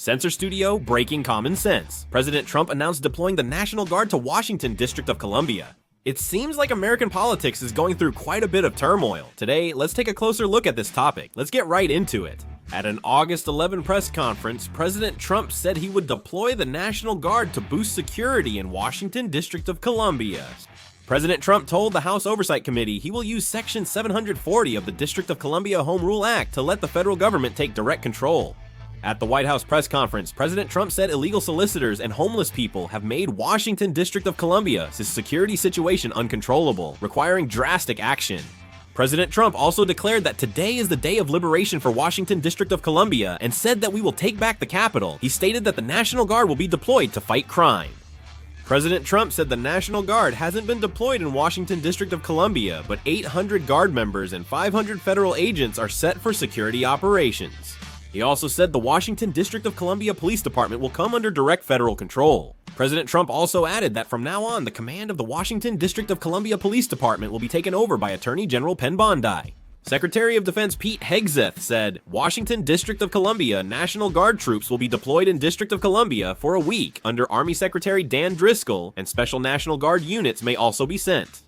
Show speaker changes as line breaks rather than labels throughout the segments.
Censor Studio breaking common sense. President Trump announced deploying the National Guard to Washington, District of Columbia. It seems like American politics is going through quite a bit of turmoil. Today, let's take a closer look at this topic. Let's get right into it. At an August 11 press conference, President Trump said he would deploy the National Guard to boost security in Washington, District of Columbia. President Trump told the House Oversight Committee he will use Section 740 of the District of Columbia Home Rule Act to let the federal government take direct control. At the White House press conference, President Trump said illegal solicitors and homeless people have made Washington, District of Columbia's security situation uncontrollable, requiring drastic action. President Trump also declared that today is the day of liberation for Washington, District of Columbia, and said that we will take back the capital. He stated that the National Guard will be deployed to fight crime. President Trump said the National Guard hasn't been deployed in Washington, District of Columbia, but 800 Guard members and 500 federal agents are set for security operations. He also said the Washington District of Columbia Police Department will come under direct federal control. President Trump also added that from now on, the command of the Washington District of Columbia Police Department will be taken over by Attorney General Penn Bondi. Secretary of Defense Pete Hegseth said, Washington District of Columbia National Guard troops will be deployed in District of Columbia for a week under Army Secretary Dan Driscoll, and Special National Guard units may also be sent.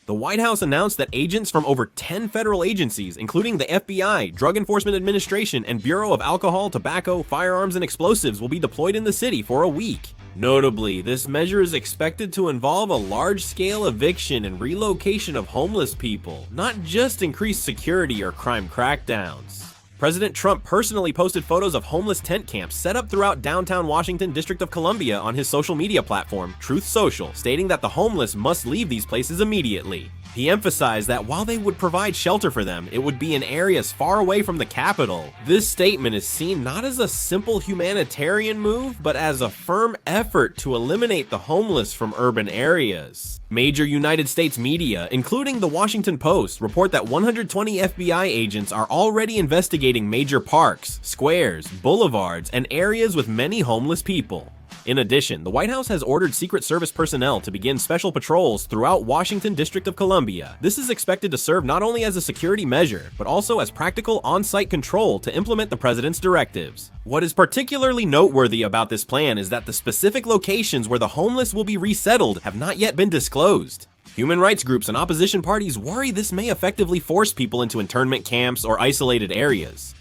The White House announced that agents from over 10 federal agencies, including the FBI, Drug Enforcement Administration, and Bureau of Alcohol, Tobacco, Firearms, and Explosives will be deployed in the city for a week. Notably, this measure is expected to involve a large-scale eviction and relocation of homeless people, not just increased security or crime crackdowns. President Trump personally posted photos of homeless tent camps set up throughout downtown Washington, District of Columbia on his social media platform, Truth Social, stating that the homeless must leave these places immediately. He emphasized that while they would provide shelter for them, it would be in areas far away from the capital. This statement is seen not as a simple humanitarian move, but as a firm effort to eliminate the homeless from urban areas. Major United States media, including the Washington Post, report that 120 FBI agents are already investigating major parks, squares, boulevards, and areas with many homeless people. In addition, the White House has ordered Secret Service personnel to begin special patrols throughout Washington, District of Columbia. This is expected to serve not only as a security measure, but also as practical on-site control to implement the president's directives. What is particularly noteworthy about this plan is that the specific locations where the homeless will be resettled have not yet been disclosed. Human rights groups and opposition parties worry this may effectively force people into internment camps or isolated areas.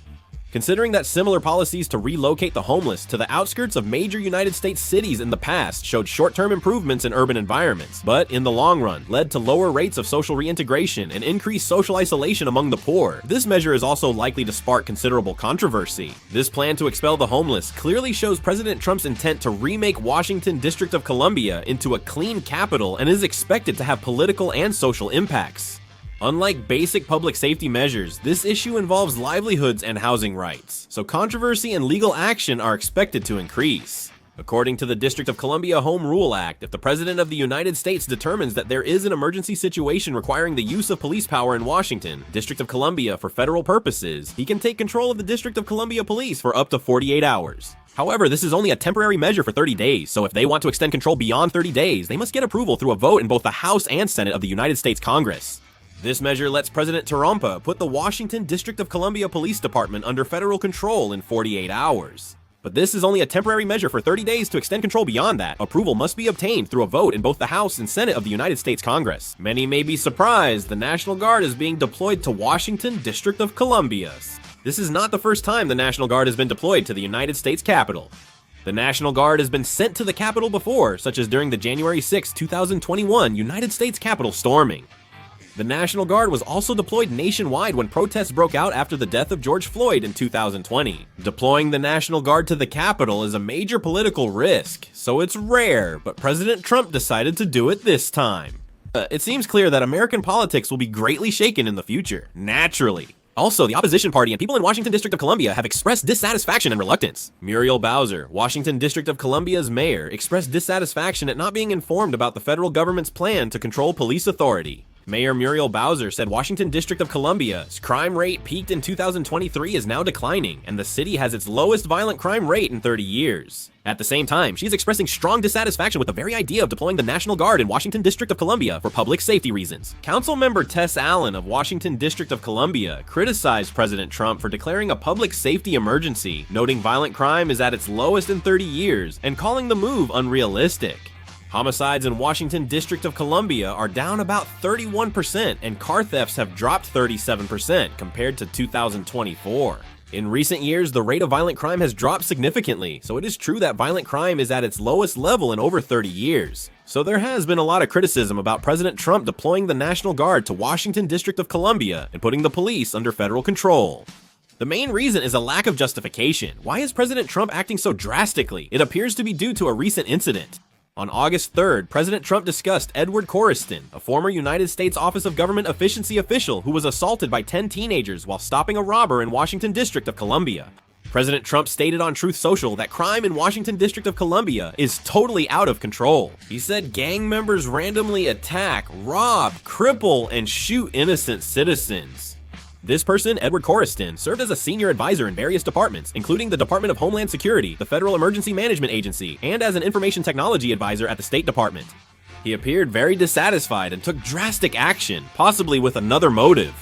Considering that similar policies to relocate the homeless to the outskirts of major United States cities in the past showed short-term improvements in urban environments, but in the long run led to lower rates of social reintegration and increased social isolation among the poor, this measure is also likely to spark considerable controversy. This plan to expel the homeless clearly shows President Trump's intent to remake Washington, District of Columbia into a clean capital and is expected to have political and social impacts. Unlike basic public safety measures, this issue involves livelihoods and housing rights, so controversy and legal action are expected to increase. According to the District of Columbia Home Rule Act, if the President of the United States determines that there is an emergency situation requiring the use of police power in Washington, District of Columbia for federal purposes, he can take control of the District of Columbia Police for up to 48 hours. However, this is only a temporary measure for 30 days, so if they want to extend control beyond 30 days, they must get approval through a vote in both the House and Senate of the United States Congress. This measure lets President Trump put the Washington District of Columbia Police Department under federal control in 48 hours. But this is only a temporary measure for 30 days. To extend control beyond that, approval must be obtained through a vote in both the House and Senate of the United States Congress. Many may be surprised the National Guard is being deployed to Washington, District of Columbia. This is not the first time the National Guard has been deployed to the United States Capitol. The National Guard has been sent to the Capitol before, such as during the January 6, 2021 United States Capitol storming. The National Guard was also deployed nationwide when protests broke out after the death of George Floyd in 2020. Deploying the National Guard to the Capitol is a major political risk, so it's rare, but President Trump decided to do it this time. It seems clear that American politics will be greatly shaken in the future, naturally. Also, the opposition party and people in Washington District of Columbia have expressed dissatisfaction and reluctance. Muriel Bowser, Washington District of Columbia's mayor, expressed dissatisfaction at not being informed about the federal government's plan to control police authority. Mayor Muriel Bowser said Washington District of Columbia's crime rate peaked in 2023 is now declining, and the city has its lowest violent crime rate in 30 years. At the same time, she's expressing strong dissatisfaction with the very idea of deploying the National Guard in Washington District of Columbia for public safety reasons. Councilmember Tess Allen of Washington District of Columbia criticized President Trump for declaring a public safety emergency, noting violent crime is at its lowest in 30 years, and calling the move unrealistic. Homicides in Washington District of Columbia are down about 31%, and car thefts have dropped 37% compared to 2024. In recent years, the rate of violent crime has dropped significantly, so it is true that violent crime is at its lowest level in over 30 years. So there has been a lot of criticism about President Trump deploying the National Guard to Washington District of Columbia and putting the police under federal control. The main reason is a lack of justification. Why is President Trump acting so drastically? It appears to be due to a recent incident. On August 3rd, President Trump discussed Edward Corriston, a former United States Office of Government Efficiency official who was assaulted by 10 teenagers while stopping a robber in Washington District of Columbia. President Trump stated on Truth Social that crime in Washington District of Columbia is totally out of control. He said gang members randomly attack, rob, cripple, and shoot innocent citizens. This person, Edward Corriston, served as a senior advisor in various departments, including the Department of Homeland Security, the Federal Emergency Management Agency, and as an information technology advisor at the State Department. He appeared very dissatisfied and took drastic action, possibly with another motive.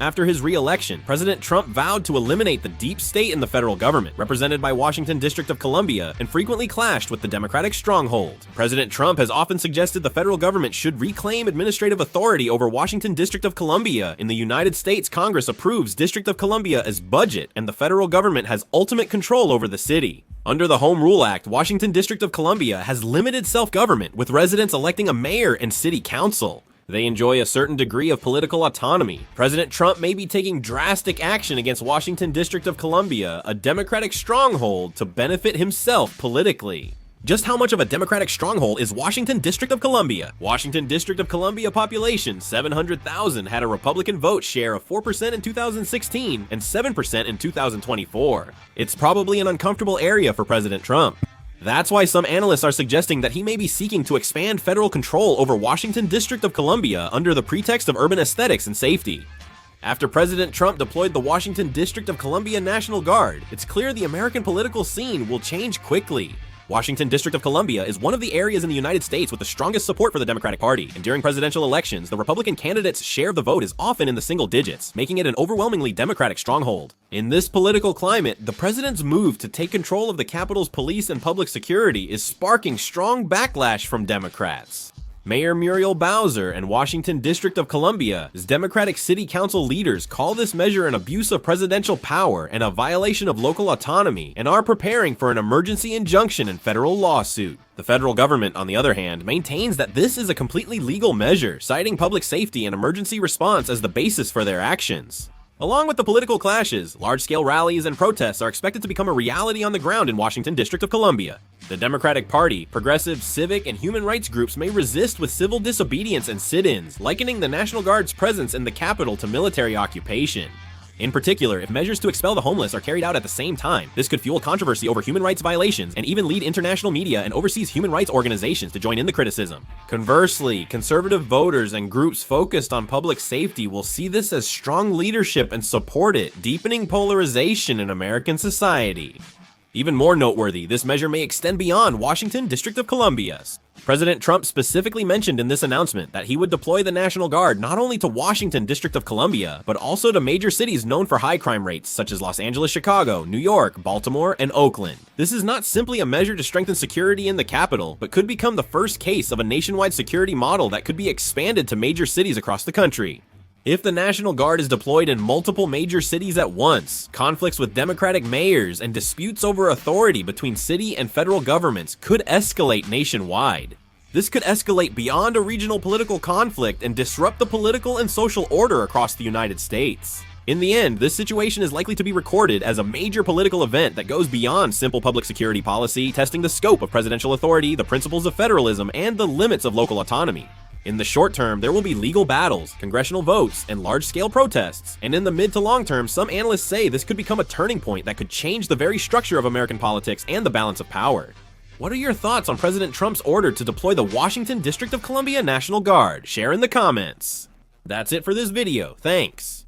After his re-election, President Trump vowed to eliminate the deep state in the federal government, represented by Washington District of Columbia, and frequently clashed with the Democratic stronghold. President Trump has often suggested the federal government should reclaim administrative authority over Washington District of Columbia. In the United States, Congress approves District of Columbia as budget, and the federal government has ultimate control over the city. Under the Home Rule Act, Washington District of Columbia has limited self-government, with residents electing a mayor and city council. They enjoy a certain degree of political autonomy. President Trump may be taking drastic action against Washington District of Columbia, a Democratic stronghold, to benefit himself politically. Just how much of a Democratic stronghold is Washington District of Columbia? Washington District of Columbia population, 700,000, had a Republican vote share of 4% in 2016 and 7% in 2024. It's probably an uncomfortable area for President Trump. That's why some analysts are suggesting that he may be seeking to expand federal control over Washington District of Columbia under the pretext of urban aesthetics and safety. After President Trump deployed the Washington District of Columbia National Guard, it's clear the American political scene will change quickly. Washington District of Columbia is one of the areas in the United States with the strongest support for the Democratic Party, and during presidential elections, the Republican candidate's share of the vote is often in the single digits, making it an overwhelmingly Democratic stronghold. In this political climate, the president's move to take control of the Capitol's police and public security is sparking strong backlash from Democrats. Mayor Muriel Bowser and Washington District of Columbia's Democratic City Council leaders call this measure an abuse of presidential power and a violation of local autonomy, and are preparing for an emergency injunction and federal lawsuit. The federal government, on the other hand, maintains that this is a completely legal measure, citing public safety and emergency response as the basis for their actions. Along with the political clashes, large-scale rallies and protests are expected to become a reality on the ground in Washington District of Columbia. The Democratic Party, progressive, civic, and human rights groups may resist with civil disobedience and sit-ins, likening the National Guard's presence in the Capitol to military occupation. In particular, if measures to expel the homeless are carried out at the same time, this could fuel controversy over human rights violations and even lead international media and overseas human rights organizations to join in the criticism. Conversely, conservative voters and groups focused on public safety will see this as strong leadership and support it, deepening polarization in American society. Even more noteworthy, this measure may extend beyond Washington District of Columbia. President Trump specifically mentioned in this announcement that he would deploy the National Guard not only to Washington District of Columbia, but also to major cities known for high crime rates such as Los Angeles, Chicago, New York, Baltimore, and Oakland. This is not simply a measure to strengthen security in the capital, but could become the first case of a nationwide security model that could be expanded to major cities across the country. If the National Guard is deployed in multiple major cities at once, conflicts with Democratic mayors and disputes over authority between city and federal governments could escalate nationwide. This could escalate beyond a regional political conflict and disrupt the political and social order across the United States. In the end, this situation is likely to be recorded as a major political event that goes beyond simple public security policy, testing the scope of presidential authority, the principles of federalism, and the limits of local autonomy. In the short term, there will be legal battles, congressional votes, and large-scale protests. And in the mid to long term, some analysts say this could become a turning point that could change the very structure of American politics and the balance of power. What are your thoughts on President Trump's order to deploy the Washington District of Columbia National Guard? Share in the comments. That's it for this video, thanks!